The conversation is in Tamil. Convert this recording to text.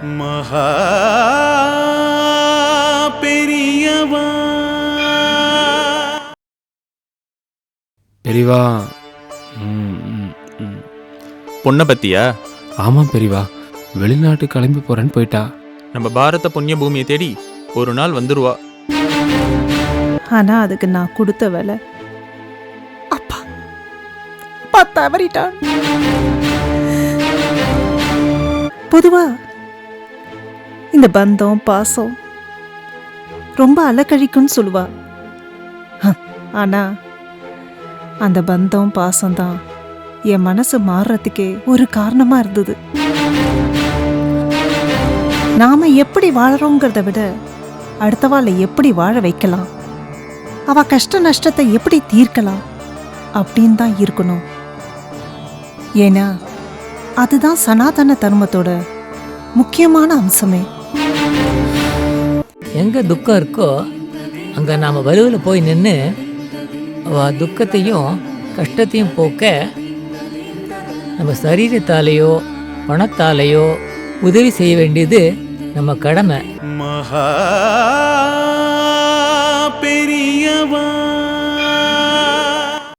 மகா பெரியவா. பெரியவா. பொண்ணை பத்தியா? ஆமாம் பெரியவா, வெளிநாட்டு கிளம்பி போறேன்னு போயிட்டா. நம்ம பாரத புண்ணிய பூமியை தேடி ஒரு நாள் வந்துருவா. ஆனா அதுக்கு நான் கொடுத்த வேலை அப்பா அப்பா தவறிட்டான். பொதுவா இந்த பந்தம் பாசம் ரொம்ப அலக்கழிக்கும்னு சொல்லுவா. ஆனா அந்த பந்தம் பாசம்தான் என் மனசு மாறுறதுக்கே ஒரு காரணமா இருந்தது. நாம எப்படி வாழறோங்கிறத விட அடுத்தவாளை எப்படி வாழ வைக்கலாம், அவ கஷ்ட நஷ்டத்தை எப்படி தீர்க்கலாம் அப்படின்னு தான் இருக்கணும். ஏன்னா அதுதான் சனாதன தர்மத்தோட முக்கியமான அம்சமே. எங்கே துக்கம் இருக்கோ அங்கே நாம் வலுவில் போய் நின்று துக்கத்தையும் கஷ்டத்தையும் போக்க நம்ம சரீரத்தாலேயோ பணத்தாலேயோ உதவி செய்ய வேண்டியது நம்ம கடமை. மகா பெரியவா.